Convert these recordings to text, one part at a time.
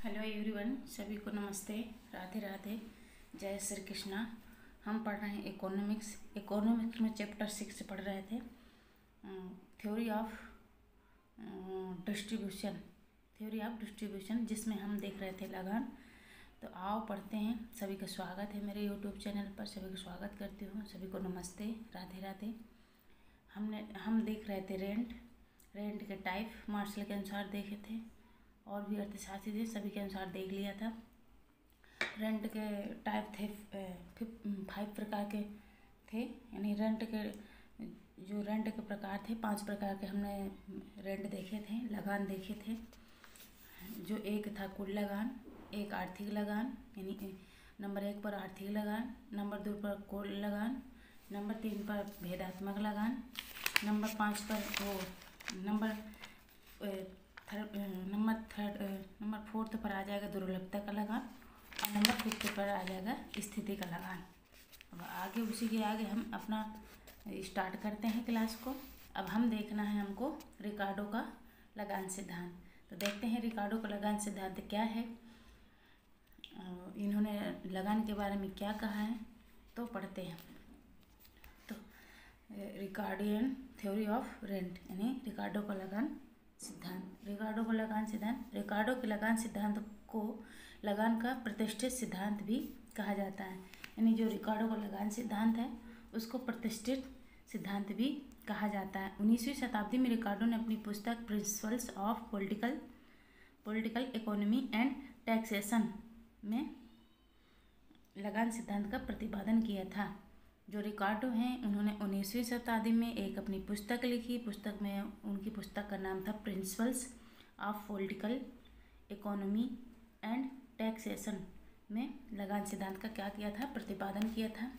Hello everyone, सभी को नमस्ते, राधे राधे, जय श्री कृष्णा। हम पढ़ रहे हैं इकोनॉमिक्स में चैप्टर 6 पढ़ रहे थे, थ्योरी ऑफ डिस्ट्रीब्यूशन, जिसमें हम देख रहे थे लगान। तो आओ पढ़ते हैं। सभी का स्वागत है मेरे यूट्यूब चैनल पर, सभी का स्वागत करती हूँ। सभी को नमस्ते, राधे राधे। हम देख रहे थे रेंट के टाइप मार्शल के अनुसार देखे थे, और भी अर्थशास्त्री थे, सभी के अनुसार देख लिया था। रेंट के टाइप थे 5 प्रकार के थे, यानी रेंट के प्रकार थे 5 प्रकार के। हमने रेंट देखे थे, लगान देखे थे। जो एक था कुल लगान, एक आर्थिक लगान, यानी नंबर 1 पर आर्थिक लगान, नंबर 2 पर कुल लगान, नंबर 3 पर भेदात्मक लगान, नंबर 5 पर नंबर 4 पर आ जाएगा दुर्लभता का लगान, और नंबर 5 पर आ जाएगा स्थिति का लगान। अब आगे उसी के आगे हम अपना स्टार्ट करते हैं क्लास को। अब हम देखना है हमको रिकार्डो का लगान सिद्धांत। तो देखते हैं रिकार्डो का लगान सिद्धांत क्या है, इन्होंने लगान के बारे में क्या कहा है, तो पढ़ते हैं। तो रिकार्डियन थ्योरी ऑफ रेंट, यानी रिकार्डो का लगान सिद्धांत। रिकार्डो के लगान सिद्धांत को लगान का प्रतिष्ठित सिद्धांत भी कहा जाता है, यानी जो रिकार्डो का लगान सिद्धांत है उसको प्रतिष्ठित सिद्धांत भी कहा जाता है। 19वीं शताब्दी में रिकार्डो ने अपनी पुस्तक principles of political economy and taxation में लगान सिद्धांत का प्रतिपादन किया था। जो रिकार्डो हैं उन्होंने 19वीं शताब्दी में एक अपनी पुस्तक लिखी। उनकी पुस्तक का नाम था principles of political economy and taxation में लगान सिद्धांत का क्या किया था, प्रतिपादन किया था।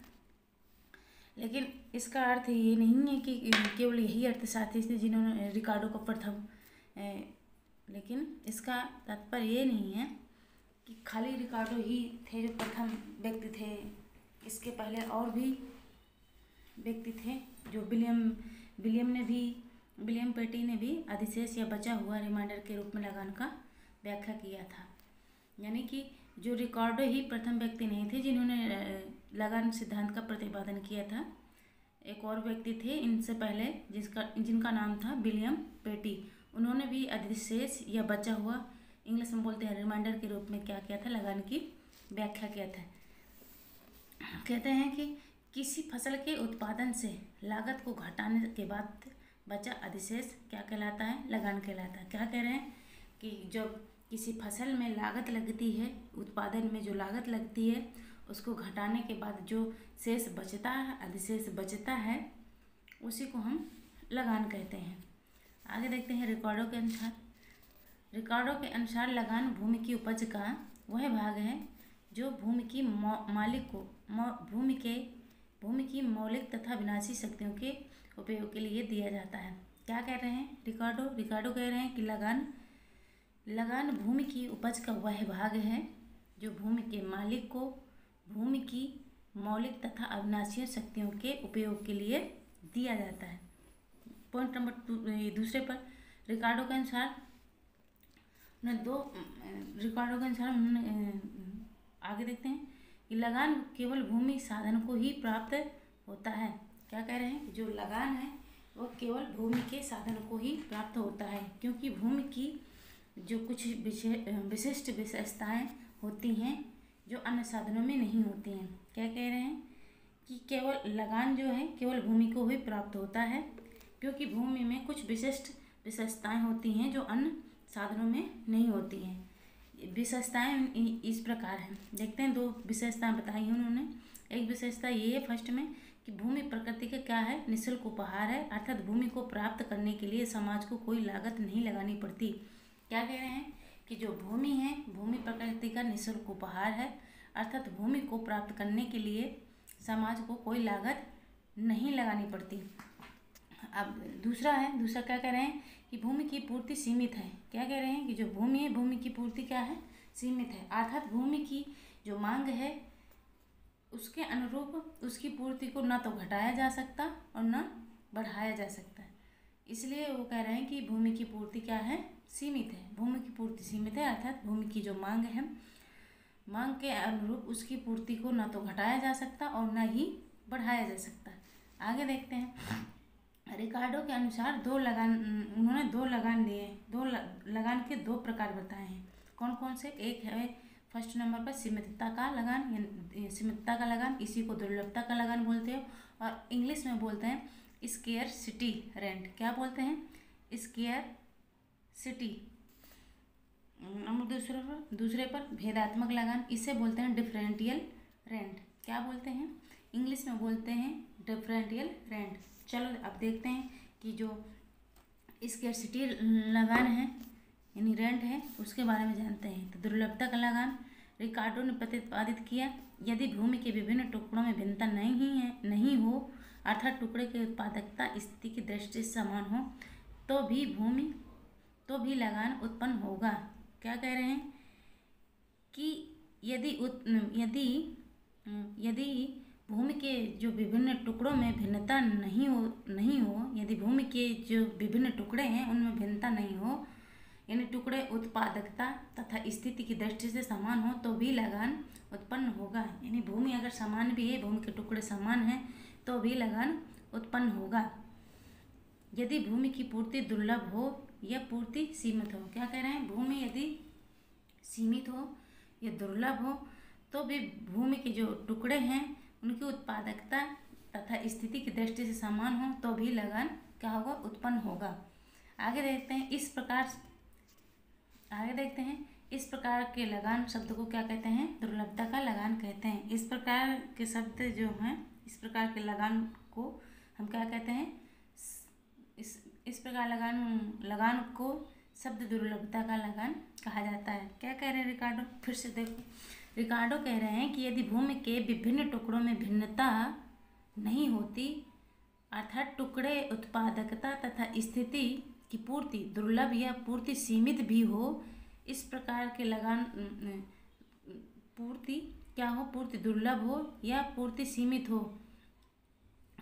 लेकिन इसका अर्थ ये नहीं है कि केवल यही अर्थशास्त्री थे जिन्होंने रिकार्डो को प्रथम, लेकिन इसका तात्पर्य ये नहीं है कि खाली रिकार्डो ही थे जो प्रथम व्यक्ति थे। इसके पहले और भी व्यक्ति थे, जो विलियम पेटी ने भी अधिशेष या बचा हुआ रिमाइंडर के रूप में लगान का व्याख्या किया था। यानी कि जो रिकार्डो ही प्रथम व्यक्ति नहीं थे जिन्होंने लगान सिद्धांत का प्रतिपादन किया था। एक और व्यक्ति थे इनसे पहले जिनका नाम था विलियम पेटी। उन्होंने भी अधिशेष या बचा हुआ, इंग्लिश में बोलते हैं रिमाइंडर के रूप में क्या किया था, लगान की व्याख्या किया था। कहते हैं कि किसी फसल के उत्पादन से लागत को घटाने के बाद बचा अधिशेष क्या कहलाता है, लगान कहलाता है। क्या कह रहे हैं कि जब किसी फसल में लागत लगती है, उत्पादन में जो लागत लगती है उसको घटाने के बाद जो शेष बचता है, अधिशेष बचता है, उसी को हम लगान कहते हैं। आगे देखते हैं रिकार्डो के अनुसार लगान भूमि की उपज का वह भाग है जो भूमि की मालिक को भूमि की मौलिक तथा विनाशी शक्तियों के उपयोग के लिए दिया जाता है। क्या कह रहे हैं रिकार्डो कह रहे हैं कि लगान भूमि की उपज का वह भाग है जो भूमि के मालिक को भूमि की मौलिक तथा अविनाशी शक्तियों के उपयोग के लिए दिया जाता है। पॉइंट नंबर 2 पर रिकार्डो के अनुसार आगे देखते हैं कि लगान केवल भूमि साधन को ही प्राप्त होता है। क्या कह रहे हैं, जो लगान है वो केवल भूमि के साधन को ही प्राप्त होता है, क्योंकि भूमि की जो कुछ विशिष्ट विशेषताएं होती हैं जो अन्य साधनों में नहीं होती हैं। क्या कह रहे हैं कि केवल लगान जो है केवल भूमि को ही प्राप्त होता है, क्योंकि भूमि में कुछ विशिष्ट विशेषताएं होती हैं जो अन्य साधनों में नहीं होती हैं। विशेषताएं इस प्रकार हैं, देखते हैं। 2 विशेषताएं बताई उन्होंने। एक विशेषता ये है फर्स्ट में कि भूमि प्रकृति का क्या है, निःशुल्क उपहार है, अर्थात भूमि को प्राप्त करने के लिए समाज को कोई लागत नहीं लगानी पड़ती। क्या कह रहे हैं कि जो भूमि है, भूमि प्रकृति का निःशुल्क उपहार है, अर्थात भूमि को प्राप्त करने के लिए समाज को कोई लागत नहीं लगानी पड़ती। अब दूसरा क्या कह रहे हैं कि भूमि की पूर्ति सीमित है। क्या कह रहे हैं कि जो भूमि है, भूमि की पूर्ति क्या है, सीमित है, अर्थात भूमि की जो मांग है उसके अनुरूप उसकी पूर्ति को ना तो घटाया जा सकता और ना बढ़ाया जा सकता है। इसलिए वो कह रहे हैं कि भूमि की पूर्ति क्या है, सीमित है, भूमि की पूर्ति सीमित है, अर्थात भूमि की जो मांग है, मांग के अनुरूप उसकी पूर्ति को न तो घटाया जा सकता और न ही बढ़ाया जा सकता। आगे देखते हैं। रिकार्डो के अनुसार उन्होंने दो लगान दिए, लगान के दो प्रकार बताए हैं। कौन कौन से? एक है फर्स्ट नंबर पर सीमितता का लगान, सीमितता का लगान, इसी को दुर्लभता का लगान बोलते हैं, और इंग्लिश में बोलते हैं स्केयरसिटी रेंट। क्या बोलते हैं? स्केयरसिटी। नंबर दूसरे पर भेदात्मक लगान, इसे बोलते हैं डिफरेंशियल रेंट। क्या बोलते हैं? इंग्लिश में बोलते हैं डिफरेंशियल रेंट। चलो अब देखते हैं कि जो स्केयरसिटी लगान है यानी रेंट है उसके बारे में जानते हैं। तो दुर्लभता का लगान रिकार्डो ने प्रतिपादित किया, यदि भूमि के विभिन्न टुकड़ों में भिन्नता नहीं हो, अर्थात टुकड़े की उत्पादकता स्थिति की दृष्टि से समान हो, तो भी लगान उत्पन्न होगा। क्या कह रहे हैं कि यदि भूमि के जो विभिन्न टुकड़ों में भिन्नता नहीं हो, यदि भूमि के जो विभिन्न टुकड़े हैं उनमें भिन्नता नहीं हो, यानी टुकड़े उत्पादकता तथा स्थिति की दृष्टि से समान हो, तो भी लगान उत्पन्न होगा। यानी भूमि अगर समान भी है, भूमि के टुकड़े समान हैं, तो भी लगान उत्पन्न होगा। यदि भूमि की पूर्ति दुर्लभ हो या पूर्ति सीमित हो। क्या कह रहे हैं? भूमि यदि सीमित हो या दुर्लभ हो, तो भी भूमि के जो टुकड़े हैं उनकी उत्पादकता तथा स्थिति की दृष्टि से समान हो, तो भी लगान क्या होगा? उत्पन्न होगा। आगे देखते हैं। इस प्रकार के लगान शब्द को क्या कहते हैं? दुर्लभता का लगान कहते हैं। इस प्रकार के शब्द जो हैं, इस प्रकार के लगान को हम क्या कहते हैं? इस प्रकार लगान को शब्द दुर्लभता का लगान कहा जाता है। क्या कह रहे हैं रिकार्डो? फिर से देखो, रिकार्डो कह रहे हैं कि यदि भूमि के विभिन्न टुकड़ों में भिन्नता नहीं होती, अर्थात टुकड़े उत्पादकता तथा स्थिति की पूर्ति दुर्लभ या पूर्ति सीमित भी हो, इस प्रकार के लगान पूर्ति क्या हो? पूर्ति दुर्लभ हो या पूर्ति सीमित हो,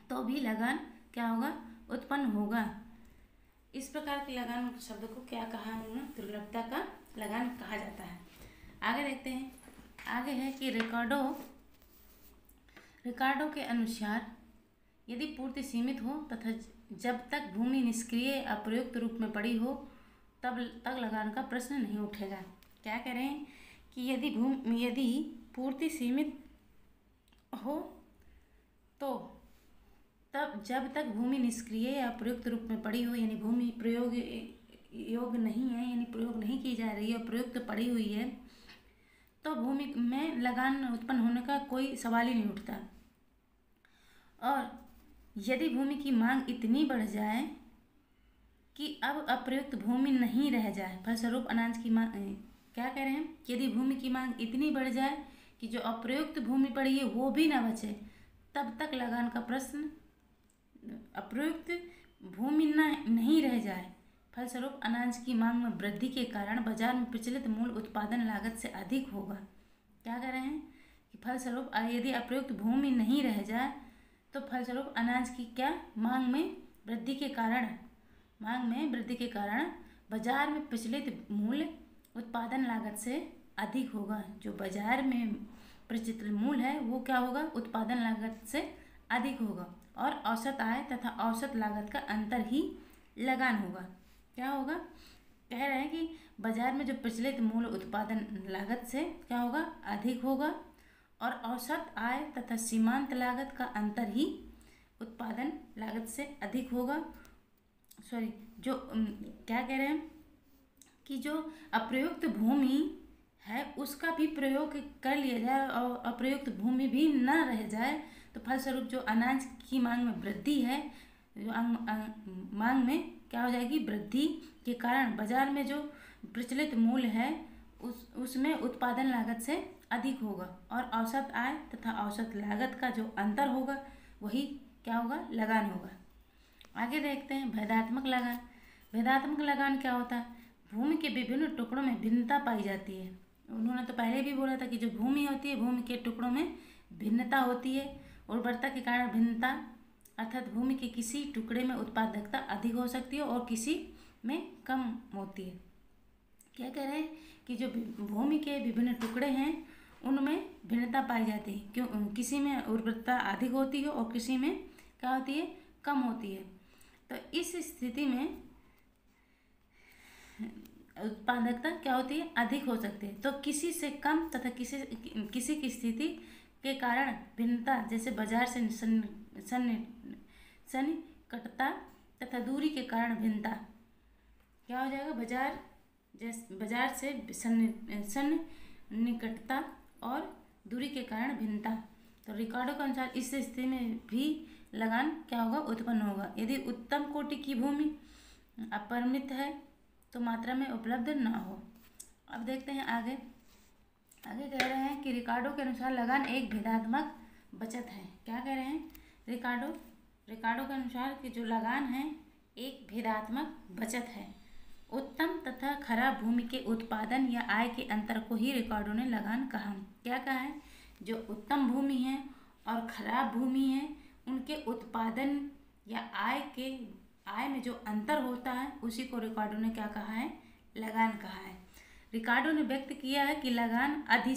तो भी लगान क्या होगा? उत्पन्न होगा। इस प्रकार के लगान शब्द को क्या कहा उन्होंने? दुर्लभता का लगान कहा जाता है। आगे देखते हैं। आगे है कि रिकार्डो के अनुसार यदि पूर्ति सीमित हो तथा जब तक भूमि निष्क्रिय अप्रयुक्त रूप में पड़ी हो, तब तक लगान का प्रश्न नहीं उठेगा। क्या कह रहे हैं कि यदि पूर्ति सीमित हो, तो तब जब तक भूमि निष्क्रिय या अप्रयुक्त रूप में पड़ी हो, यानी भूमि प्रयोग योग्य नहीं है, यानी प्रयोग नहीं की जा रही है, अप्रयुक्त पड़ी हुई है, तो भूमि में लगान उत्पन्न होने का कोई सवाल ही नहीं उठता। और यदि भूमि की मांग इतनी बढ़ जाए कि अब अप्रयुक्त भूमि नहीं रह जाए, फलस्वरूप अनाज की मांग, क्या कह रहे हैं? यदि भूमि की मांग इतनी बढ़ जाए कि जो अप्रयुक्त भूमि पड़ी है वो भी ना बचे, तब तक लगान का प्रश्न, अप्रयुक्त भूमि नहीं रह जाए, फलस्वरूप अनाज की मांग में वृद्धि के कारण बाजार में प्रचलित मूल उत्पादन लागत से अधिक होगा। क्या कह रहे हैं कि फलस्वरूप यदि अप्रयुक्त भूमि नहीं रह जाए, तो फलस्वरूप अनाज की क्या? मांग में वृद्धि के कारण बाजार में प्रचलित मूल्य उत्पादन लागत से अधिक होगा। जो बाजार में प्रचलित मूल्य है वो क्या होगा? उत्पादन लागत से अधिक होगा, और औसत आय तथा औसत लागत का अंतर ही लगान होगा। क्या होगा? कह रहे हैं कि बाजार में जो प्रचलित मूल्य उत्पादन लागत से क्या होगा? अधिक होगा, और औसत आय तथा सीमांत लागत का अंतर ही उत्पादन लागत से अधिक होगा। क्या कह रहे हैं कि जो अप्रयुक्त भूमि है उसका भी प्रयोग कर लिया जाए और अप्रयुक्त भूमि भी न रह जाए, तो फलस्वरूप जो अनाज की मांग में वृद्धि है, जो मांग में क्या हो जाएगी? वृद्धि के कारण बाजार में जो प्रचलित मूल्य है उसमें उत्पादन लागत से अधिक होगा, और औसत आय तथा औसत लागत का जो अंतर होगा वही क्या होगा? लगान होगा। आगे देखते हैं भेदात्मक लगान। भेदात्मक लगान क्या होता है? भूमि के विभिन्न टुकड़ों में भिन्नता पाई जाती है। उन्होंने तो पहले भी बोला था कि जो भूमि होती है, भूमि के टुकड़ों में भिन्नता होती है। उर्वरता के कारण भिन्नता, अर्थात भूमि के किसी टुकड़े में उत्पादकता अधिक हो सकती है और किसी में कम होती है। क्या कह रहे हैं कि जो भूमि के विभिन्न टुकड़े हैं उनमें भिन्नता पाई जाती है। क्यों? किसी में उर्वरता अधिक होती है और किसी में क्या होती है, कम होती है। तो इस स्थिति में उत्पादकता क्या होती है, अधिक हो सकती है। तो किसी से कम तथा किसी की स्थिति के कारण भिन्नता, जैसे बाजार से सन्निकटता तथा दूरी के कारण भिन्नता, क्या हो जाएगा, बाजार से सन्निकटता और दूरी के कारण भिन्नता। तो रिकॉर्डों के अनुसार इस स्थिति में भी लगान क्या होगा, उत्पन्न होगा यदि उत्तम कोटि की भूमि अपरिमित है तो मात्रा में उपलब्ध ना हो। अब देखते हैं आगे कह रहे हैं कि रिकॉर्डों के अनुसार लगान एक भेदात्मक बचत है। क्या कह रहे हैं, रिकॉर्डों के अनुसार कि जो लगान है एक भेदात्मक बचत है। उत्तम तथा खराब भूमि के उत्पादन या आय के अंतर को ही रिकॉर्डों ने लगान कहा। क्या कहा है, जो उत्तम भूमि है और खराब भूमि है उनके उत्पादन या आय में जो अंतर होता है उसी को रिकॉर्डों ने क्या कहा है, लगान कहा है। रिकॉर्डों ने व्यक्त किया है कि लगान अधि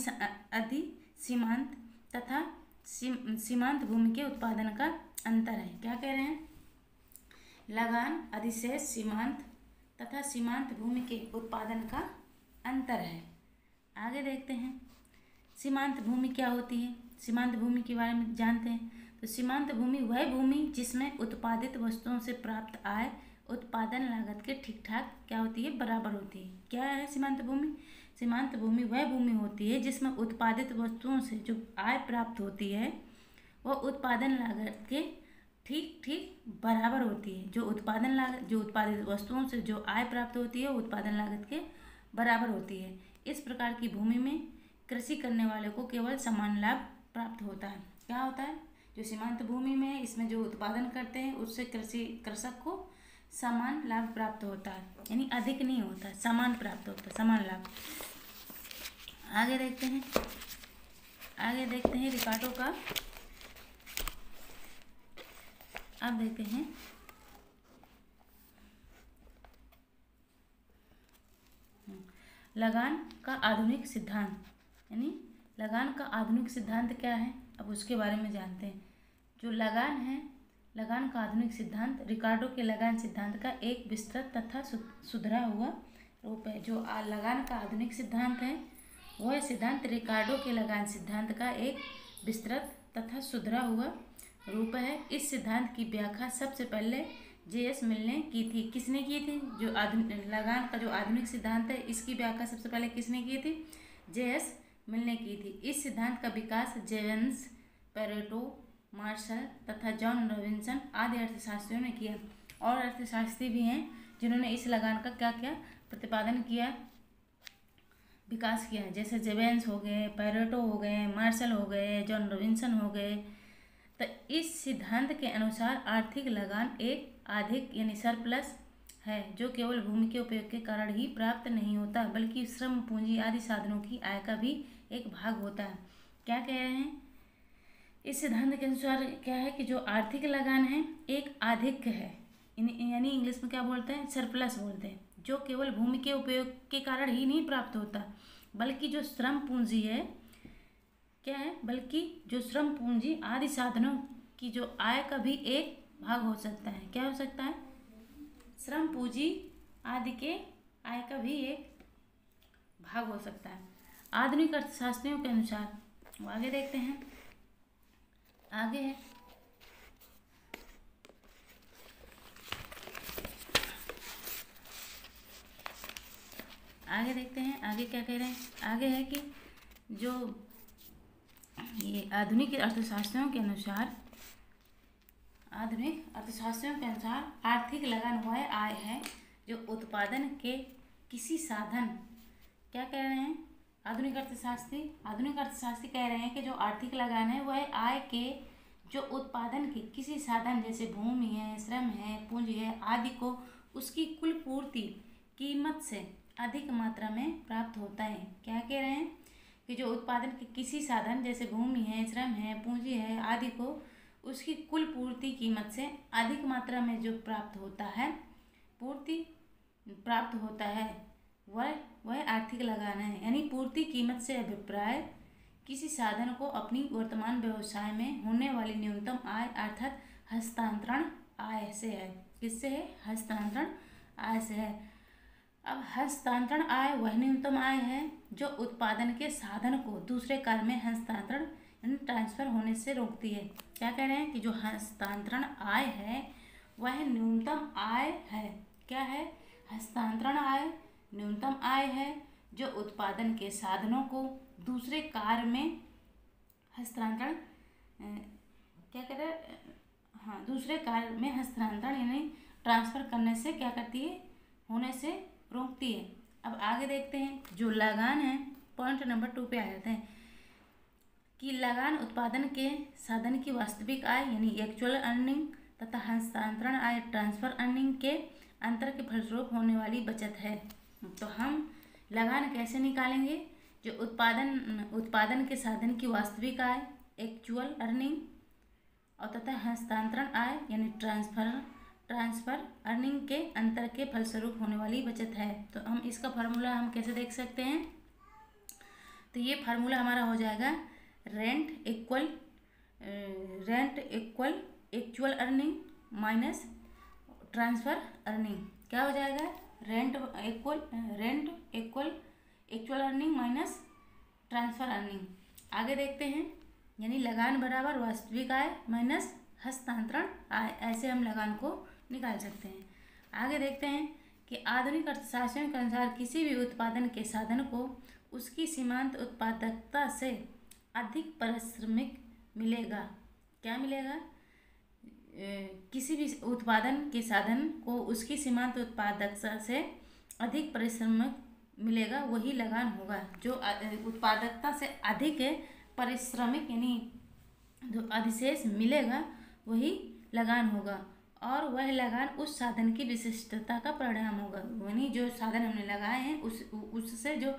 सीमांत तथा सीमांत भूमि के उत्पादन का अंतर है। क्या कह रहे हैं, लगान अधिशेष सीमांत तथा सीमांत भूमि के उत्पादन का अंतर है। आगे देखते हैं सीमांत भूमि क्या होती है। सीमांत भूमि के बारे में जानते हैं। तो सीमांत भूमि वह भूमि जिसमें उत्पादित वस्तुओं से प्राप्त आय उत्पादन लागत के ठीक ठाक क्या होती है, बराबर होती है। क्या है सीमांत भूमि, सीमांत भूमि वह भूमि होती है जिसमें उत्पादित वस्तुओं से जो आय प्राप्त होती है वह उत्पादन लागत के ठीक बराबर होती है। जो उत्पादित वस्तुओं से जो आय प्राप्त होती है उत्पादन लागत के बराबर होती है। इस प्रकार की भूमि में कृषि करने वाले को केवल समान लाभ प्राप्त होता है। क्या होता है, जो सीमांत भूमि में है इसमें जो उत्पादन करते हैं उससे कृषक को समान लाभ प्राप्त होता है, यानी अधिक नहीं होता, समान प्राप्त होता है, समान लाभ। आगे देखते हैं रिकॉर्डों का। अब देखते हैं लगान का आधुनिक सिद्धांत, यानी लगान का आधुनिक सिद्धांत क्या है, अब उसके बारे में जानते हैं। जो लगान है, लगान का आधुनिक सिद्धांत रिकॉर्डों के लगान सिद्धांत का एक विस्तृत तथा सुधरा हुआ रूप है। जो लगान का आधुनिक सिद्धांत है वह सिद्धांत रिकॉर्डों के लगान सिद्धांत का एक विस्तृत तथा सुधरा हुआ रूप है। इस सिद्धांत की व्याख्या सबसे पहले J.S. मिल ने की थी। किसने की थी, जो लगान का जो आधुनिक सिद्धांत है इसकी व्याख्या सबसे पहले किसने की थी, J.S. मिल ने की थी। इस सिद्धांत का विकास जेवेंस, पेरेटो, मार्शल तथा जॉन रॉबिन्सन आदि अर्थशास्त्रियों ने किया। और अर्थशास्त्री भी हैं जिन्होंने इस लगान का क्या क्या प्रतिपादन किया, विकास किया है। जैसे जेवेंस हो गए, पेरेटो हो गए, मार्शल हो गए, जॉन रॉबिन्सन हो गए। तो इस सिद्धांत के अनुसार आर्थिक लगान एक अधिक यानी सरप्लस है जो केवल भूमि के उपयोग के कारण ही प्राप्त नहीं होता बल्कि श्रम, पूंजी आदि साधनों की आय का भी एक भाग होता है। क्या कह रहे हैं, इस सिद्धांत के अनुसार क्या है कि जो आर्थिक लगान है एक अधिक है, यानी इंग्लिश में क्या बोलते हैं, सरप्लस बोलते हैं, जो केवल भूमि के उपयोग के कारण ही नहीं प्राप्त होता बल्कि जो श्रम पूंजी है क्या है, बल्कि जो श्रम पूंजी आदि साधनों की जो आय का भी एक भाग हो सकता है। क्या हो सकता है, श्रम पूंजी आदि के आय का भी एक भाग हो सकता है आधुनिक अर्थशास्त्रियों के अनुसार। आगे देखते हैं, आगे है आगे देखते हैं, आगे क्या कह रहे हैं। आगे है कि जो ये आधुनिक अर्थशास्त्रियों के अनुसार आर्थिक लगान वह आय है जो उत्पादन के किसी साधन, क्या कह रहे हैं आधुनिक अर्थशास्त्री कह रहे हैं कि जो आर्थिक लगान है वह आय के जो उत्पादन के किसी साधन जैसे भूमि है, श्रम है, पूंजी है आदि को उसकी कुल पूर्ति कीमत से अधिक मात्रा में प्राप्त होता है। क्या कह रहे हैं कि जो उत्पादन के किसी साधन जैसे भूमि है, श्रम है, पूंजी है आदि को उसकी कुल पूर्ति कीमत से अधिक मात्रा में जो प्राप्त होता है वह आर्थिक लगान है। यानी पूर्ति कीमत से अभिप्राय किसी साधन को अपनी वर्तमान व्यवसाय में होने वाली न्यूनतम आय अर्थात हस्तांतरण आय से है। किससे है? हस्तांतरण आय से है। अब हस्तांतरण आय वह न्यूनतम आय है जो उत्पादन के साधन को दूसरे कार्य में हस्तांतरण यानी ट्रांसफर होने से रोकती है। क्या कह रहे हैं कि जो हस्तांतरण आय है वह न्यूनतम आय है। क्या है? हस्तांतरण आय न्यूनतम आय है जो उत्पादन के साधनों को दूसरे कार्य में हस्तांतरण क्या कह रहे हैं? हाँ, दूसरे कार्य में हस्तांतरण यानी ट्रांसफ़र करने से क्या करती है? होने से रोकती है। अब आगे देखते हैं जो लगान है, पॉइंट नंबर 2 पे आ जाते हैं कि लगान उत्पादन के साधन की वास्तविक आय यानी एक्चुअल अर्निंग तथा हस्तांतरण आय ट्रांसफ़र अर्निंग के अंतर के फलस्वरूप होने वाली बचत है। तो हम लगान कैसे निकालेंगे? जो उत्पादन के साधन की वास्तविक आय एक्चुअल अर्निंग और तथा हस्तांतरण आय यानी ट्रांसफ़र अर्निंग के अंतर के फलस्वरूप होने वाली बचत है। तो हम इसका फार्मूला हम कैसे देख सकते हैं? तो ये फार्मूला हमारा हो जाएगा rent equal actual earning minus transfer earning. क्या हो जाएगा? Rent equal actual earning minus transfer earning. आगे देखते हैं यानी लगान बराबर वास्तविक आय माइनस हस्तांतरण आय, ऐसे हम लगान को निकाल सकते हैं। आगे देखते हैं कि आधुनिक अर्थशास्त्र के अनुसार किसी भी उत्पादन के साधन को उसकी सीमांत उत्पादकता से अधिक पारिश्रमिक मिलेगा। क्या मिलेगा? किसी भी उत्पादन के साधन को उसकी सीमांत उत्पादकता से अधिक पारिश्रमिक मिलेगा, वही लगान होगा। जो उत्पादकता से अधिक पारिश्रमिक यानी जो अधिशेष मिलेगा वही लगान होगा और वह लगान उस साधन की विशिष्टता का परिणाम होगा। यानी जो साधन हमने लगाए हैं उससे जो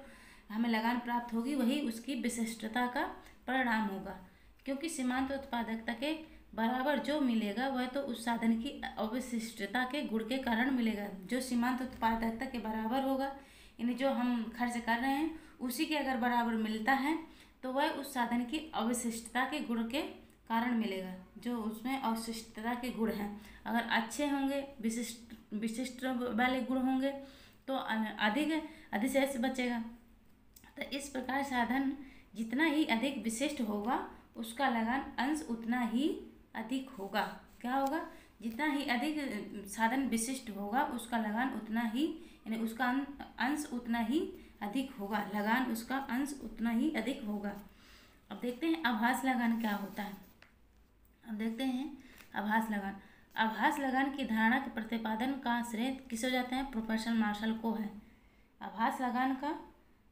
हमें लगान प्राप्त होगी वही उसकी विशिष्टता का परिणाम होगा। क्योंकि सीमांत उत्पादकता के बराबर जो मिलेगा वह तो उस साधन की अविशिष्टता के गुण के कारण मिलेगा। जो सीमांत उत्पादकता के बराबर होगा यानी जो हम खर्च कर रहे हैं उसी के अगर बराबर मिलता है तो वह उस साधन की अविशिष्टता के गुण के कारण मिलेगा। जो उसमें अविशिष्टता के गुण हैं अगर अच्छे होंगे, विशिष्ट वाले गुण होंगे तो अधिक अधिशेष बचेगा। तो इस प्रकार साधन जितना ही अधिक विशिष्ट होगा उसका लगान अंश उतना ही अधिक होगा। क्या होगा? जितना ही अधिक साधन विशिष्ट होगा उसका लगान उतना ही यानी उसका अंश उतना ही अधिक होगा, लगान उसका अंश उतना ही अधिक होगा। अब देखते हैं आभास लगान क्या होता है। अब देखते हैं आभास लगान। आभास लगान की धारणा के प्रतिपादन का श्रेय किसे हो जाता है? प्रोफेसर मार्शल को है। आभास लगान का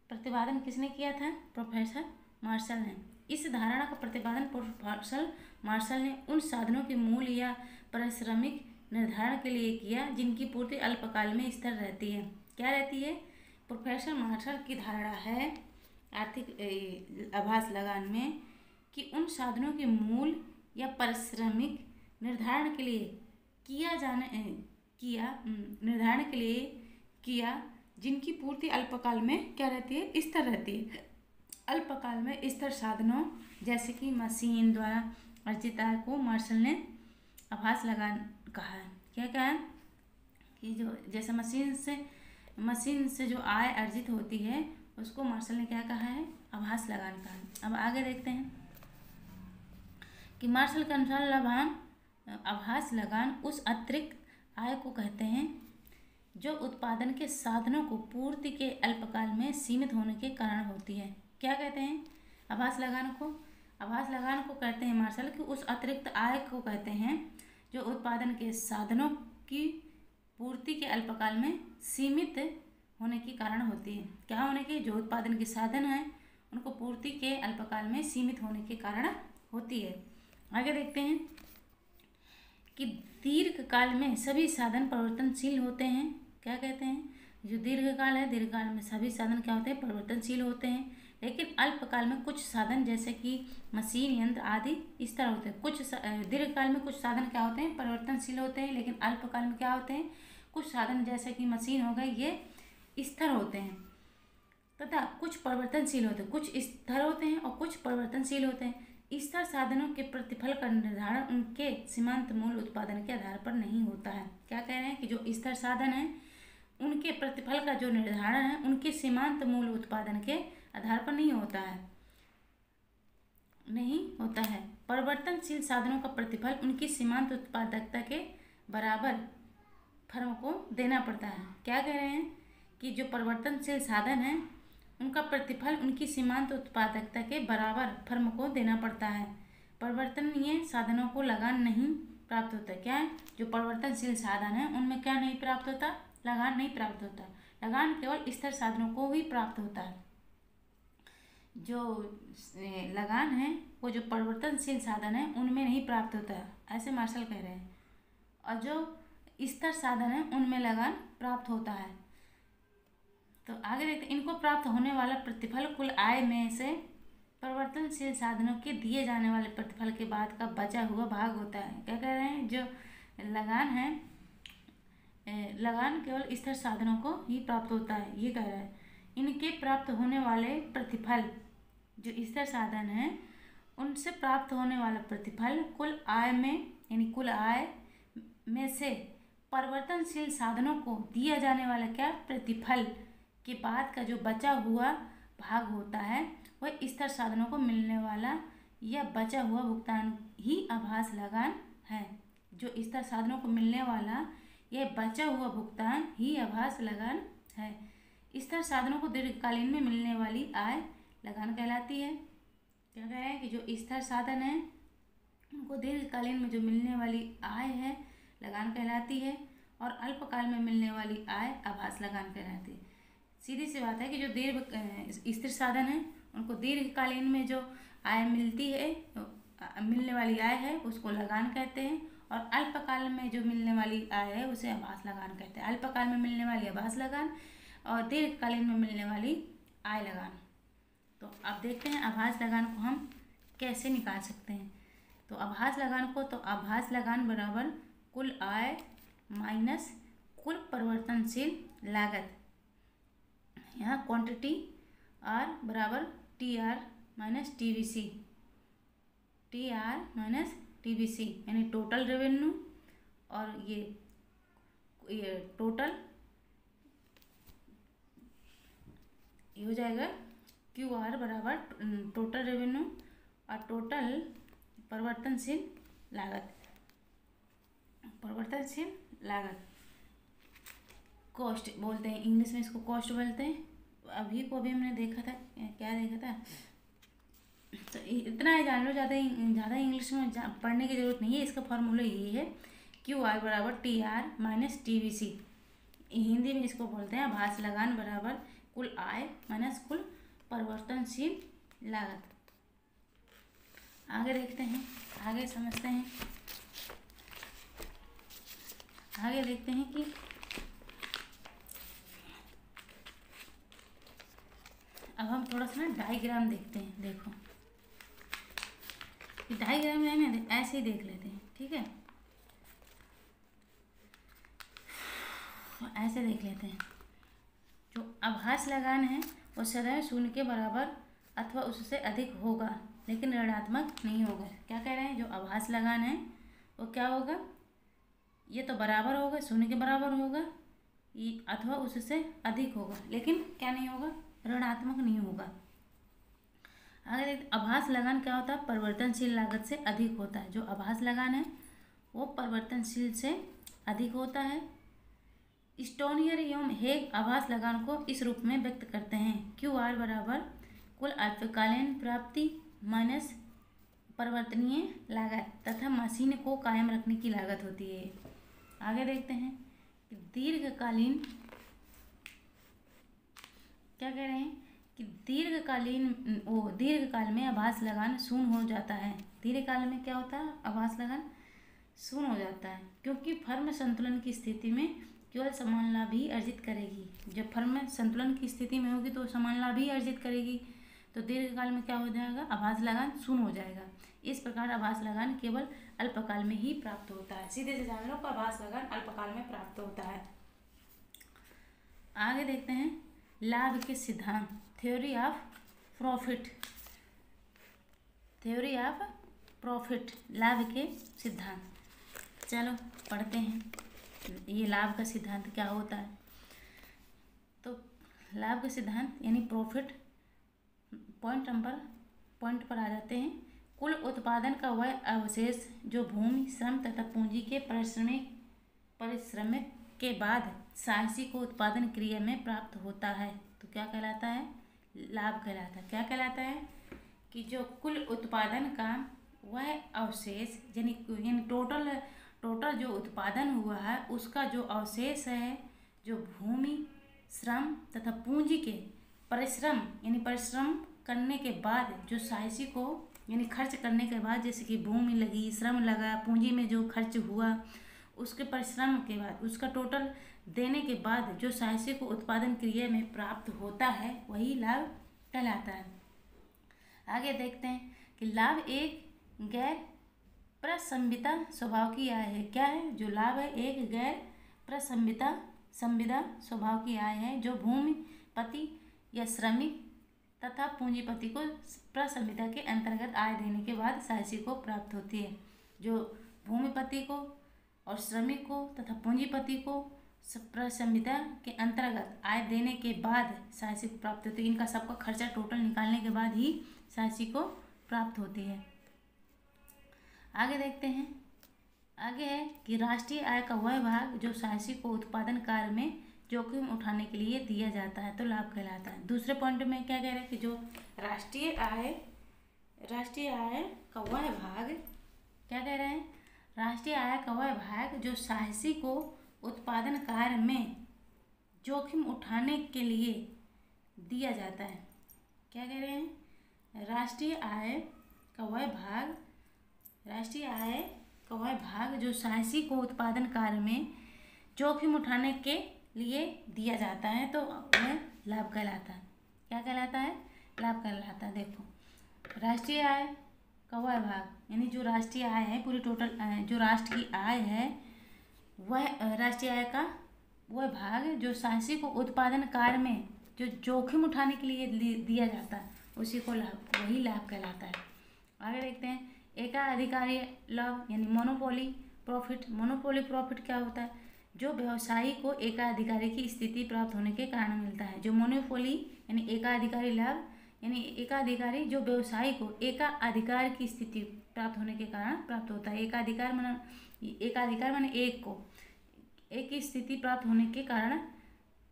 प्रतिपादन किसने किया था? प्रोफेसर मार्शल ने। इस धारणा का प्रतिपादन प्रोफेसर मार्शल ने उन साधनों के मूल्य या पारिश्रमिक निर्धारण के लिए किया जिनकी पूर्ति अल्पकाल में स्थिर रहती है। क्या रहती है? प्रोफेसर मार्शल की धारणा है आर्थिक आभास लगान में कि उन साधनों के मूल्य या पारिश्रमिक निर्धारण के लिए किया जिनकी पूर्ति अल्पकाल में क्या रहती है? स्थिर रहती है। अल्पकाल में स्थिर साधनों जैसे कि मशीन द्वारा अर्जित आय को मार्शल ने आभास लगान कहा है। क्या कहा? कि जो जैसे मशीन से जो आय अर्जित होती है उसको मार्शल ने क्या कहा है? आभास लगान कहा है। अब आगे देखते हैं कि मार्शल के अनुसार आभास लगान उस अतिरिक्त आय को कहते हैं जो उत्पादन के साधनों को पूर्ति के अल्पकाल में सीमित होने के कारण होती है। क्या कहते हैं? आभास लगान को कहते हैं मार्शल कि उस अतिरिक्त आय को कहते हैं जो उत्पादन के साधनों की पूर्ति के अल्पकाल में सीमित होने के कारण होती है। क्या होने के? जो उत्पादन के साधन हैं उनको पूर्ति के अल्पकाल में सीमित होने के कारण होती है। आगे देखते हैं कि दीर्घकाल में सभी साधन परिवर्तनशील होते हैं। क्या कहते हैं? जो दीर्घकाल है, दीर्घकाल में सभी साधन क्या होते हैं? परिवर्तनशील होते हैं। लेकिन अल्पकाल में कुछ साधन जैसे कि मशीन, यंत्र आदि इस तरह होते हैं। कुछ दीर्घकाल में कुछ साधन क्या होते हैं? परिवर्तनशील होते हैं। लेकिन अल्पकाल में क्या होते हैं? कुछ साधन जैसे कि मशीन हो गए ये स्थिर होते हैं। तथा कुछ परिवर्तनशील होते हैं, कुछ स्थिर होते हैं और कुछ परिवर्तनशील होते हैं। स्थिर साधनों के प्रतिफल का निर्धारण उनके सीमांत मूल उत्पादन के आधार पर नहीं होता है। क्या कह रहे हैं कि जो स्थिर साधन है उनके प्रतिफल का जो निर्धारण है उनके सीमांत मूल उत्पादन के आधार पर नहीं होता है। परिवर्तनशील साधनों का प्रतिफल उनकी सीमांत उत्पादकता के बराबर फर्म को देना पड़ता है। क्या कह रहे हैं कि जो परिवर्तनशील साधन है उनका प्रतिफल उनकी सीमांत उत्पादकता के बराबर फर्म को देना पड़ता है। परिवर्तनीय साधनों को लगान नहीं प्राप्त होता। क्या है, जो परिवर्तनशील साधन है उनमें क्या नहीं प्राप्त होता, लगान नहीं प्राप्त होता। लगान केवल स्थिर साधनों को ही प्राप्त होता है। जो लगान है वो जो परिवर्तनशील साधन है उनमें नहीं प्राप्त होता है, ऐसे मार्शल कह रहे हैं। और जो स्थिर साधन है उनमें लगान प्राप्त होता है। तो आगे देखते हैं, इनको प्राप्त होने वाला प्रतिफल कुल आय में से परिवर्तनशील साधनों के दिए जाने वाले प्रतिफल के बाद का बचा हुआ भाग होता है। क्या कह रहे हैं, जो लगान है, लगान केवल स्थिर साधनों को ही प्राप्त होता है, ये कह रहा है। इनके प्राप्त होने वाले प्रतिफल, जो स्थिर साधन है उनसे प्राप्त होने वाला प्रतिफल कुल आय में, यानी कुल आय में से परिवर्तनशील साधनों को दिया जाने वाला क्या प्रतिफल के बाद का जो बचा हुआ भाग होता है वह स्थिर साधनों को मिलने वाला या बचा हुआ भुगतान ही आभास लगान है। जो स्थिर साधनों को मिलने वाला यह बचा हुआ भुगतान ही आभास लगान है। स्थिर साधनों को दीर्घकालीन में मिलने वाली आय लगान कहलाती है। क्या कह रहे हैं कि जो स्थिर साधन है उनको दीर्घकालीन में जो मिलने वाली आय है लगान कहलाती है, और अल्पकाल में मिलने वाली आय आभास लगान कहलाती है। सीधी सी बात है कि जो स्थिर साधन है उनको दीर्घकालीन में जो आय मिलती है, मिलने वाली आय है उसको लगान कहते हैं, और अल्पकाल में जो मिलने वाली आय है उसे आभास लगान कहते हैं। अल्पकाल में मिलने वाली आभास लगान और दीर्घकालीन में मिलने वाली आय लगान। तो अब देखते हैं आभास लगान को हम कैसे निकाल सकते हैं। तो आभास लगान को, तो आभास लगान बराबर कुल आय माइनस कुल परिवर्तनशील लागत, यहाँ क्वांटिटी आर बराबर T R minus T V C, T R minus T V C, यानी टोटल रेवेन्यू, और ये टोटल ये हो जाएगा क्यू आर बराबर टोटल रेवेन्यू और टोटल परिवर्तनशील लागत, परिवर्तनशील लागत कॉस्ट बोलते हैं, इंग्लिश में इसको कॉस्ट बोलते हैं। अभी हमने देखा था, क्या देखा था, तो इतना ही जान लो, ज़्यादा इंग्लिश में पढ़ने की ज़रूरत नहीं है। इसका फॉर्मूला यही है, क्यू आर बराबर T R minus T V C. Hindi में इसको बोलते हैं आभास लगान बराबर कुल आय माइनस कुल परिवर्तनशील लागत। आगे देखते हैं, आगे समझते हैं, आगे देखते हैं कि अब हम थोड़ा सा ना डायग्राम देखते हैं। देखो डायग्राम में ऐसे ही देख लेते हैं, ठीक है, ऐसे देख लेते हैं। जो आभास लगान है वो सदैव शून्य के बराबर अथवा उससे अधिक होगा, लेकिन ऋणात्मक नहीं होगा। क्या कह रहे हैं, जो आभास लगान है वो क्या होगा, ये तो बराबर होगा, शून्य के बराबर होगा, ये अथवा उससे अधिक होगा, लेकिन क्या नहीं होगा, ऋणात्मक नहीं होगा। अगर आभास लगान क्या होता है, परिवर्तनशील लागत से अधिक होता है। जो आभास लगान है वो परिवर्तनशील से अधिक होता है। स्टोनियर एवं हेग आभास लगान को इस रूप में व्यक्त करते हैं, क्यू आर बराबर कुल अल्पकालीन प्राप्ति माइनस परिवर्तनीय लागत तथा मशीन को कायम रखने की लागत होती है। आगे देखते हैं कि दीर्घकालीन, क्या कह रहे हैं कि दीर्घकाल में आभास लगान शून्य हो जाता है। दीर्घकाल में क्या होता है, आभास लगान शून्य हो जाता है, क्योंकि फर्म संतुलन की स्थिति में केवल समान लाभ ही अर्जित करेगी। जब फर्म संतुलन की स्थिति में होगी तो समान लाभ ही अर्जित करेगी, तो दीर्घकाल में क्या हो जाएगा, आभास लगान शून्य हो जाएगा। इस प्रकार आभास लगान केवल अल्पकाल में ही प्राप्त होता है। सीधे से जान लो कि आभास लगान अल्पकाल में प्राप्त होता है। आगे देखते हैं लाभ के सिद्धांत। Theory of profit, theory of profit, लाभ के सिद्धांत। चलो पढ़ते हैं ये लाभ का सिद्धांत क्या होता है। तो लाभ का सिद्धांत यानी प्रॉफिट, पॉइंट पर आ जाते हैं। कुल उत्पादन का वह अवशेष जो भूमि, श्रम तथा पूंजी के परिश्रम के बाद साहसी को उत्पादन क्रिया में प्राप्त होता है तो क्या कहलाता है, लाभ कहलाता है। क्या कहलाता है कि जो कुल उत्पादन का वह अवशेष यानी टोटल जो उत्पादन हुआ है उसका जो अवशेष है, जो भूमि, श्रम तथा पूंजी के परिश्रम करने के बाद जो साहसी को यानी खर्च करने के बाद, जैसे कि भूमि लगी, श्रम लगा, पूंजी में जो खर्च हुआ उसके परिश्रम के बाद, उसका टोटल देने के बाद जो साहसी को उत्पादन क्रिया में प्राप्त होता है वही लाभ कहलाता है। आगे देखते हैं कि लाभ एक गैर प्रसंविता स्वभाव की आय है। क्या है जो लाभ है, एक गैर प्रसंविता स्वभाव की आय है जो भूमिपति या श्रमिक तथा पूंजीपति को प्रसंविता के अंतर्गत आय देने के बाद साहसी को प्राप्त होती है। जो भूमिपति को और श्रमिक को तथा पूंजीपति को प्रसंविता के अंतर्गत आय देने के बाद साहसी को प्राप्त होती है। इनका सबका खर्चा टोटल निकालने के बाद ही साहसी को प्राप्त होती है। आगे देखते हैं, आगे है कि राष्ट्रीय आय का वह भाग जो साहसी को उत्पादन कार्य में जोखिम उठाने के लिए दिया जाता है तो लाभ कहलाता है। दूसरे पॉइंट में क्या कह रहे हैं कि जो राष्ट्रीय आय का वह भाग, क्या कह रहे हैं, राष्ट्रीय आय का वह भाग जो साहसी को उत्पादन कार्य में जोखिम उठाने के लिए दिया जाता है। क्या कह रहे हैं, राष्ट्रीय आय का वह भाग जो साहसी को उत्पादन कार्य में जोखिम उठाने के लिए दिया जाता है तो वह लाभ कहलाता है। क्या कहलाता है, लाभ कहलाता है। देखो राष्ट्रीय आय का वह भाग यानी जो राष्ट्रीय आय है, पूरी टोटल जो राष्ट्र की आय है वह राष्ट्रीय आय का वह भाग जो साहसी को उत्पादन कार्य में जो जोखिम उठाने के लिए दिया जाता है उसी को वही लाभ कहलाता है। आगे देखते हैं एकाधिकारी लाभ यानी मोनोपोली प्रॉफिट क्या होता है, जो व्यवसायी को एकाधिकारी की स्थिति प्राप्त होने के कारण मिलता है। जो मोनोपोली यानी एकाधिकारी लाभ यानी एकाधिकारी जो व्यवसायी को एकाधिकार की स्थिति प्राप्त होने के कारण प्राप्त होता है। एकाधिकार माने एक की स्थिति प्राप्त होने के कारण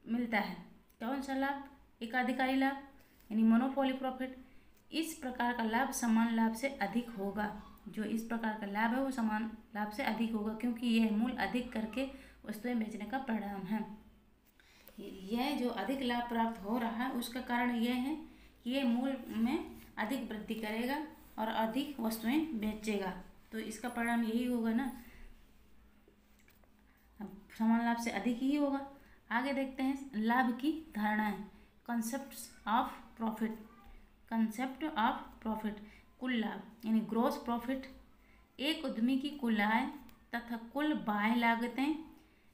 मिलता है। कौन सा लाभ, एकाधिकारी लाभ यानी मोनोपोली प्रॉफिट। इस प्रकार का लाभ समान लाभ से अधिक होगा। जो इस प्रकार का लाभ है वो समान लाभ से अधिक होगा क्योंकि यह मूल्य अधिक करके वस्तुएं बेचने का परिणाम है। यह जो अधिक लाभ प्राप्त हो रहा है उसका कारण यह है कि यह मूल्य में अधिक वृद्धि करेगा और अधिक वस्तुएं बेचेगा, तो इसका परिणाम यही होगा ना, समान लाभ से अधिक ही होगा। आगे देखते हैं लाभ की धारणाएं, कंसेप्ट ऑफ प्रॉफिट। कुल लाभ यानी ग्रॉस प्रॉफिट एक उद्यमी की कुल आय तथा कुल बाह्य लागतें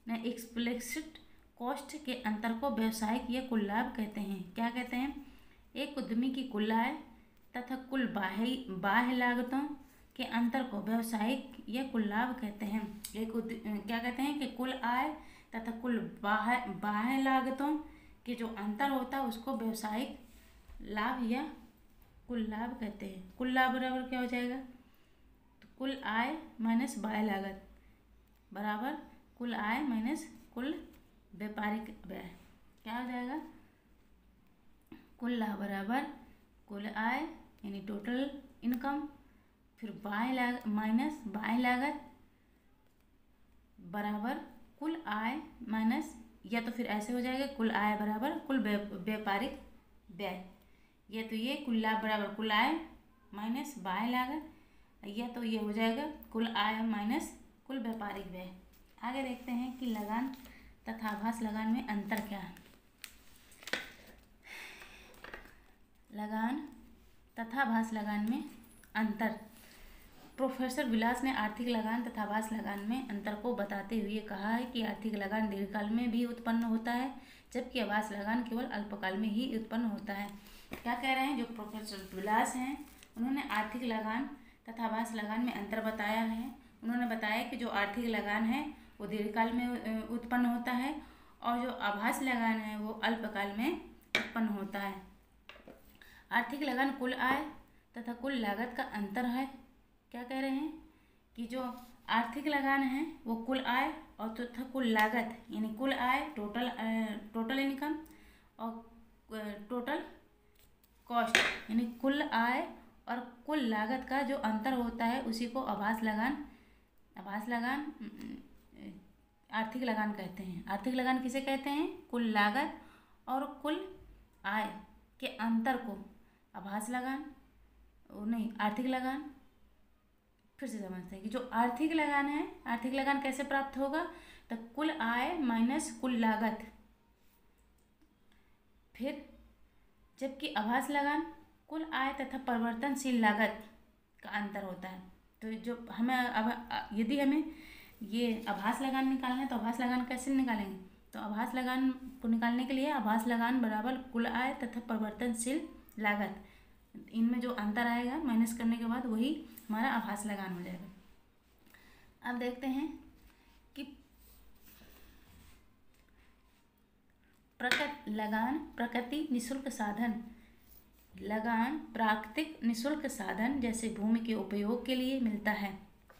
न एक्सप्लिसिट कॉस्ट के अंतर को व्यवसायिक या कुल लाभ कहते हैं। क्या कहते हैं, एक उद्यमी की कुल आय तथा कुल बाह्य लागतों के अंतर को व्यवसायिक या कुल लाभ कहते हैं। क्या कहते हैं कि कुल आय तथा कुल बाह्य लागतों के जो अंतर होता है उसको व्यवसायिक लाभ या कुल लाभ कहते हैं। कुल लाभ बराबर क्या हो जाएगा, तो कुल आय माइनस बाह्य लागत बराबर कुल आय माइनस कुल व्यापारिक व्यय। क्या हो जाएगा, कुल लाभ बराबर कुल आय यानी टोटल इनकम फिर माइनस बाह्य लागत बराबर कुल आय माइनस, या तो फिर ऐसे हो जाएगा कुल आय बराबर कुल व्यापारिक व्यय, या तो ये कुल लाभ बराबर कुल आय माइनस बाह्य लागत, या तो ये हो जाएगा कुल आय माइनस कुल व्यापारिक व्यय। आगे देखते हैं कि लगान तथा आभास लगान में अंतर क्या है। लगान तथा आभास लगान में अंतर। प्रोफेसर विलास ने आर्थिक लगान तथा आभास लगान में अंतर को बताते हुए कहा है कि आर्थिक लगान दीर्घकाल में भी उत्पन्न होता है, जबकि आभास लगान केवल अल्पकाल में ही उत्पन्न होता है। क्या कह रहे हैं जो प्रोफेसर विलास हैं, उन्होंने आर्थिक लगान तथा आभास लगान में अंतर बताया है। उन्होंने बताया कि जो आर्थिक लगान है वो दीर्घकाल में उत्पन्न होता है और जो आभास लगान है वो अल्पकाल में उत्पन्न होता है। आर्थिक लगान कुल आय तथा कुल लागत का अंतर है। क्या कह रहे हैं कि जो आर्थिक लगान है वो कुल आय और तथा कुल लागत, यानी कुल आय टोटल इनकम और टोटल कॉस्ट, यानी कुल आय और कुल लागत का जो अंतर होता है उसी को आभास लगान आर्थिक लगान कहते हैं। आर्थिक लगान किसे कहते हैं? कुल लागत और कुल आय के अंतर को आभास लगान नहीं आर्थिक लगान। फिर से समझते हैं कि जो आर्थिक लगान है, आर्थिक लगान कैसे प्राप्त होगा? तो कुल आय माइनस कुल लागत। फिर जबकि आभास लगान कुल आय तथा परिवर्तनशील लागत का अंतर होता है। तो जो हमें अब यदि हमें ये आभास लगान निकालना है तो आभास लगान कैसे निकालेंगे? तो आभास लगान को निकालने के लिए आभास लगान बराबर कुल आय तथा परिवर्तनशील लागत, इनमें जो अंतर आएगा माइनस करने के बाद वही हमारा आभास लगान हो जाएगा। अब देखते हैं कि प्रकृति निःशुल्क साधन। लगान प्राकृतिक निःशुल्क साधन जैसे भूमि के उपयोग के लिए मिलता है।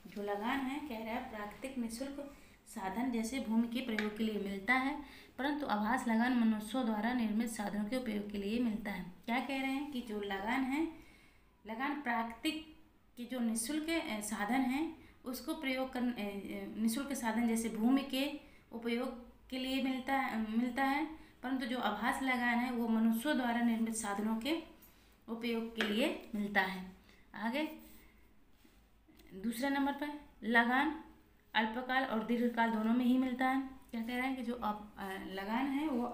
जो लगान है कह रहा है प्राकृतिक निःशुल्क साधन जैसे भूमि के प्रयोग के लिए मिलता है, परंतु आभास लगान मनुष्यों द्वारा निर्मित साधनों के उपयोग के लिए मिलता है। क्या कह रहे हैं कि जो लगान है, लगान प्राकृतिक के जो निःशुल्क साधन हैं उसको प्रयोग कर निःशुल्क साधन जैसे भूमि के उपयोग के लिए मिलता है, परंतु जो आभास लगान है वो मनुष्यों द्वारा निर्मित साधनों के उपयोग के लिए मिलता है। आगे दूसरे नंबर पर लगान अल्पकाल और दीर्घकाल दोनों में ही मिलता है। क्या कह रहे हैं कि जो लगान है वो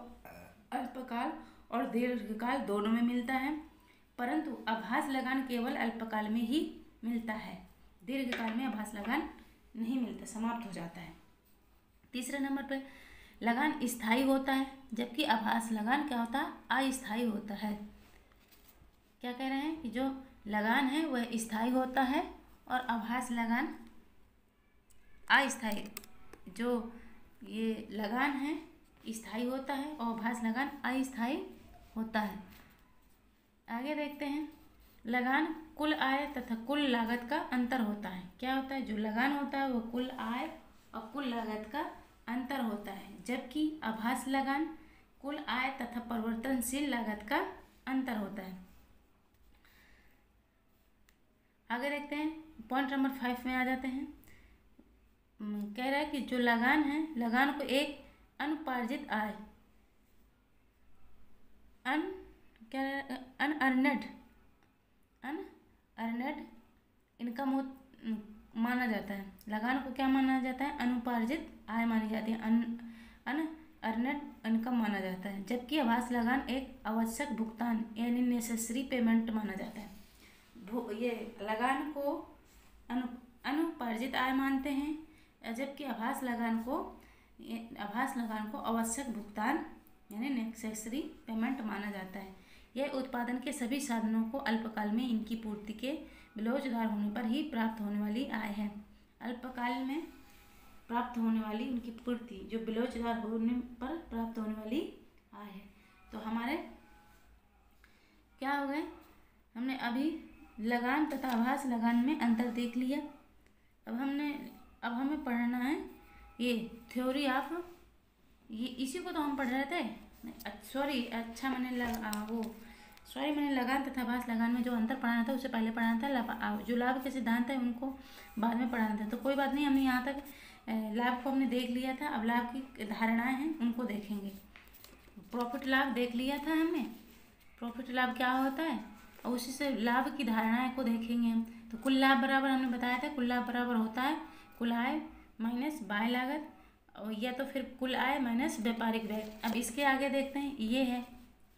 अल्पकाल और दीर्घकाल दोनों में मिलता है, परंतु आभास लगान केवल अल्पकाल में ही मिलता है। दीर्घकाल में आभास लगान नहीं मिलता, समाप्त हो जाता है। तीसरे नंबर पर लगान स्थायी होता है, जबकि आभास लगान क्या होता है? अस्थायी होता है। क्या कह रहे हैं कि जो लगान है वह स्थायी होता है और आभास लगान अस्थायी। जो ये लगान है स्थायी होता है और आभास लगान अस्थायी होता है। आगे देखते हैं लगान कुल आय तथा कुल लागत का अंतर होता है। क्या होता है? जो लगान होता है वो कुल आय और कुल लागत का अंतर होता है, जबकि आभास लगान कुल आय तथा परिवर्तनशील लागत का अंतर होता है। आगे देखते हैं पॉइंट नंबर 5 में आ जाते हैं। कह रहा है कि जो लगान है, लगान को एक अनुपार्जित आय अनअर्नड इनकम माना जाता है। लगान को क्या माना जाता है? अनुपार्जित आय मानी जाती है, अनअर्नड इनकम माना जाता है, जबकि आभास लगान एक आवश्यक भुगतान यानी नेसेसरी पेमेंट माना जाता है। ये लगान को अनुपार्जित आय मानते हैं, जबकि आभास लगान को आवश्यक भुगतान यानी नेसेसरी पेमेंट माना जाता है। यह उत्पादन के सभी साधनों को अल्पकाल में इनकी पूर्ति के बिलोजदार होने पर ही प्राप्त होने वाली आय है। अल्पकाल में प्राप्त होने वाली उनकी पूर्ति जो बिलोजदार होने पर प्राप्त होने वाली आय है। तो हमारे क्या हो गए? हमने अभी लगान तथा आभास लगान में अंतर देख लिया। अब हमें पढ़ना है ये थ्योरी ऑफ, ये इसी को तो हम पढ़ रहे थे। मैंने लगान तथा आभास लगान में जो अंतर पढ़ाना था उससे पहले पढ़ाना था। जो लाभ के सिद्धांत है उनको बाद में पढ़ाना था। तो कोई बात नहीं, हमने यहाँ तक लाभ को हमने देख लिया था। अब लाभ की धारणाएं हैं उनको देखेंगे। प्रॉफिट लाभ देख लिया था हमने, प्रॉफिट लाभ क्या होता है, और उसी से लाभ की धारणाएं को देखेंगे हम। तो कुल लाभ बराबर हमने बताया था, कुल लाभ बराबर होता है कुल आय माइनस बाह्य लागत, और या तो फिर कुल आय माइनस व्यापारिक व्यय। अब इसके आगे देखते हैं, ये है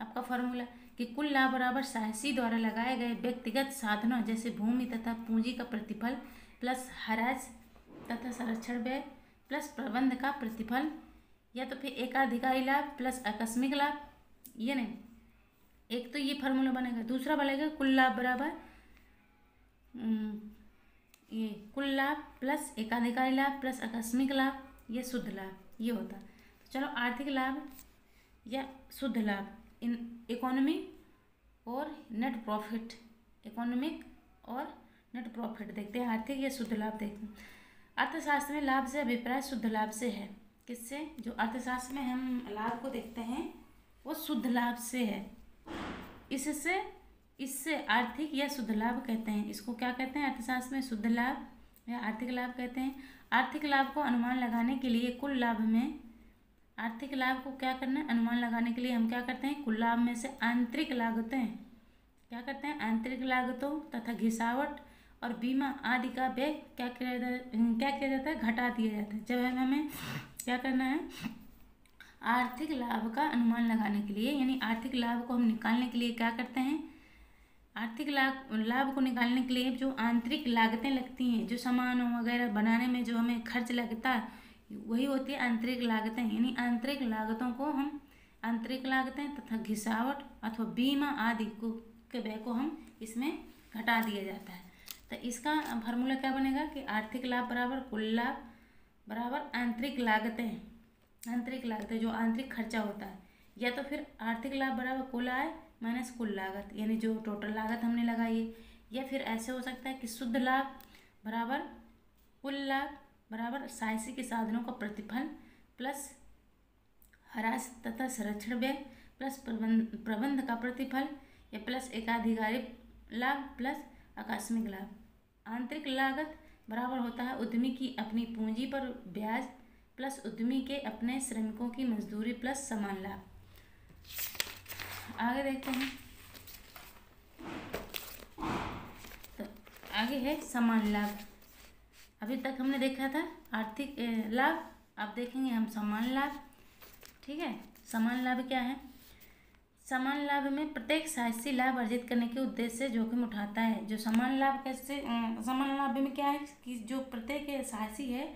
आपका फॉर्मूला कि कुल लाभ बराबर साहसी द्वारा लगाए गए व्यक्तिगत साधनों जैसे भूमि तथा पूंजी का प्रतिफल प्लस हराज तथा संरक्षण व्यय प्लस प्रबंध का प्रतिफल, या तो फिर एकाधिकारी लाभ प्लस आकस्मिक लाभ। ये नहीं, एक तो ये फार्मूला बनेगा, दूसरा बनेगा कुल लाभ बराबर ये कुल लाभ प्लस एकाधिकारी लाभ प्लस आकस्मिक लाभ, ये शुद्ध लाभ, ये होता। तो चलो आर्थिक लाभ या शुद्ध लाभ इन इकोनॉमी और नेट प्रॉफिट, इकोनॉमिक और नेट प्रॉफिट देखते हैं, आर्थिक या शुद्ध लाभ देखते हैं। अर्थशास्त्र में लाभ से अभिप्राय शुद्ध लाभ से है। किससे? जो अर्थशास्त्र में हम लाभ को देखते हैं वो शुद्ध लाभ से है। इससे आर्थिक या शुद्ध लाभ कहते हैं। इसको क्या कहते हैं? अर्थशास्त्र में शुद्ध लाभ या आर्थिक लाभ कहते हैं। आर्थिक लाभ को अनुमान लगाने के लिए कुल लाभ में, आर्थिक लाभ को क्या करना है? अनुमान लगाने के लिए हम क्या करते हैं? कुल लाभ में से आंतरिक लागतें क्या करते हैं? आंतरिक लागतों तथा घिसावट और बीमा आदि का व्यय क्या किया जाता है? घटा दिया जाता है। जब हमें क्या करना है? आर्थिक लाभ का अनुमान लगाने के लिए, यानी आर्थिक लाभ को हम निकालने के लिए क्या करते हैं? आर्थिक लाभ को निकालने के लिए जो आंतरिक लागतें लगती हैं, जो सामान वगैरह बनाने में जो हमें खर्च लगता है, वही होती है आंतरिक लागतें। यानी आंतरिक लागतों को हम, आंतरिक लागतें तथा घिसावट अथवा बीमा आदि को के व्यय को हम इसमें घटा दिया जाता है। तो इसका फार्मूला क्या बनेगा कि आर्थिक लाभ बराबर कुल लाभ बराबर आंतरिक लागतें, आंतरिक लागतें जो आंतरिक खर्चा होता है, या तो फिर आर्थिक लाभ बराबर कुल आय माइनस कुल लागत, यानी जो टोटल लागत हमने लगाई है। या फिर ऐसे हो सकता है कि शुद्ध लाभ बराबर कुल लाभ बराबर साहसी के साधनों का प्रतिफल प्लस ह्रास तथा संरक्षण व्यय प्लस प्रबंध का प्रतिफल, या प्लस एकाधिकारी लाभ प्लस आकस्मिक लाभ। आंतरिक लागत बराबर होता है उद्यमी की अपनी पूंजी पर ब्याज प्लस उद्यमी के अपने श्रमिकों की मजदूरी प्लस समान लाभ। आगे देखते हैं, तो आगे है समान लाभ। अभी तक हमने देखा था आर्थिक लाभ, अब देखेंगे हम समान लाभ। ठीक है, समान लाभ क्या है? समान लाभ में प्रत्येक साहसी लाभ अर्जित करने के उद्देश्य से जोखिम उठाता है। जो समान लाभ कैसे, समान लाभ में क्या है कि जो प्रत्येक साहसी है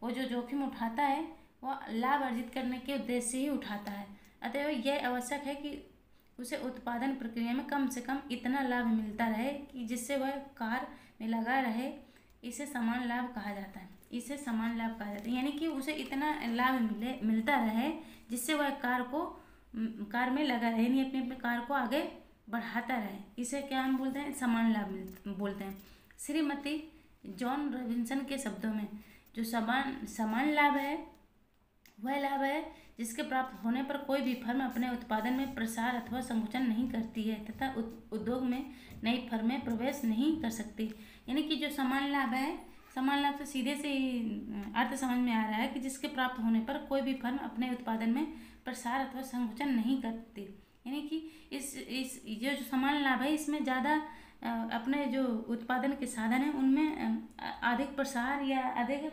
वो जो जोखिम उठाता है वो लाभ अर्जित करने के उद्देश्य से ही उठाता है। अतएव यह आवश्यक है कि उसे उत्पादन प्रक्रिया में कम से कम इतना लाभ मिलता रहे कि जिससे वह कार्य में लगा रहे। इसे समान लाभ कहा जाता है। इसे समान लाभ कहा जाता है, यानी कि उसे इतना लाभ मिलता रहे जिससे वह कार्य में लगा रहे, यानी अपने अपने कार्य को आगे बढ़ाता रहे। इसे क्या हम बोलते हैं? समान लाभ बोलते हैं। श्रीमती जॉन रॉबिन्सन के शब्दों में जो समान लाभ है वह लाभ है जिसके प्राप्त होने पर कोई भी फर्म अपने उत्पादन में प्रसार अथवा संकुचन नहीं करती है तथा उद्योग में नई फर्में प्रवेश नहीं कर सकती। यानी कि जो समान लाभ है, समान लाभ से सीधे से अर्थ समझ में आ रहा है कि जिसके प्राप्त होने पर कोई भी फर्म अपने उत्पादन में प्रसार अथवा संकुचन नहीं करती। यानी कि इस जो समान लाभ है इसमें ज़्यादा अपने जो उत्पादन के साधन हैं उनमें अधिक प्रसार या अधिक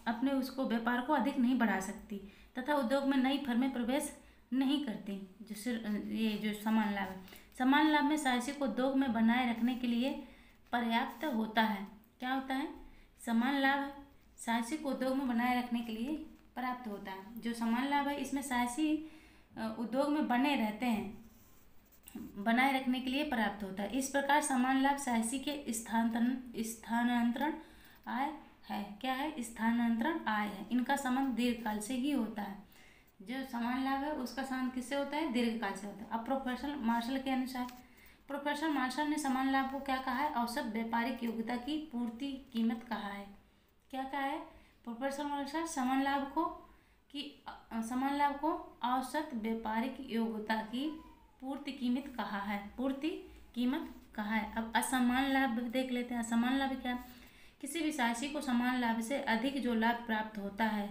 अपने उसको व्यापार को अधिक नहीं बढ़ा सकती तथा उद्योग में नई फर्में प्रवेश नहीं करती। जिससे ये जो समान लाभ है, समान लाभ में साहसी को उद्योग में बनाए रखने के लिए पर्याप्त होता है। क्या होता है? समान लाभ साहसी को उद्योग में बनाए रखने के लिए पर्याप्त होता है। जो समान लाभ है इसमें साहसी उद्योग में बने रहते हैं, बनाए रखने के लिए पर्याप्त होता है। इस प्रकार समान लाभ साहसी के स्थानांतरण आय है। क्या है? स्थानांतरण आय है। इनका संबंध दीर्घकाल से ही होता है। जो समान लाभ है उसका संबंध किससे होता है? दीर्घकाल से होता है। अब प्रोफेसर मार्शल के अनुसार, प्रोफेसर मार्शल ने समान लाभ को क्या कहा है? औसत व्यापारिक योग्यता की पूर्ति कीमत कहा है। क्या कहा है प्रोफेसर मार्शल? समान लाभ को औसत व्यापारिक योग्यता की पूर्ति कीमत कहा है। पूर्ति कीमत कहा है। अब असमान लाभ देख लेते हैं। असमान लाभ क्या? किसी भी साहसी को समान लाभ से अधिक जो लाभ प्राप्त होता है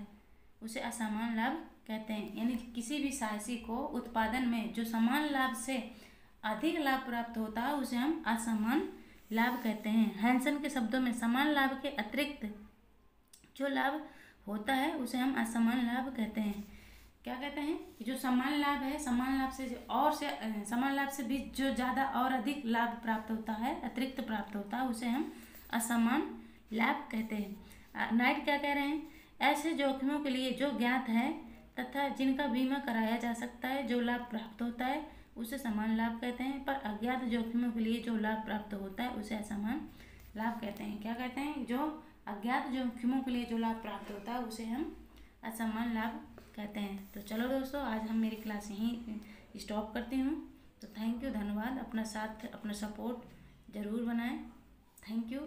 उसे असमान लाभ कहते हैं। यानी किसी भी साहसी को उत्पादन में जो समान लाभ से अधिक लाभ प्राप्त होता है उसे हम असमान लाभ कहते हैं। हैंसन के शब्दों में समान लाभ के अतिरिक्त जो लाभ होता है उसे हम असमान लाभ कहते हैं। क्या कहते हैं कि जो समान लाभ है, समान लाभ से भी जो ज़्यादा और अधिक लाभ प्राप्त होता है, अतिरिक्त प्राप्त होता है, उसे हम असमान लाभ कहते हैं। नाइट क्या कह रहे हैं, ऐसे जोखिमों के लिए जो ज्ञात है तथा जिनका बीमा कराया जा सकता है, जो लाभ प्राप्त होता है उसे समान लाभ कहते हैं, पर अज्ञात जोखिमों के लिए जो लाभ प्राप्त होता है उसे असमान लाभ कहते हैं। क्या कहते हैं, जो अज्ञात जोखिमों के लिए जो लाभ प्राप्त होता है उसे हम असमान लाभ कहते हैं। तो चलो दोस्तों, आज हम मेरी क्लास यहीं स्टॉप करती हूँ। तो थैंक यू, धन्यवाद। अपना साथ, अपना सपोर्ट ज़रूर बनाएं। Thank you.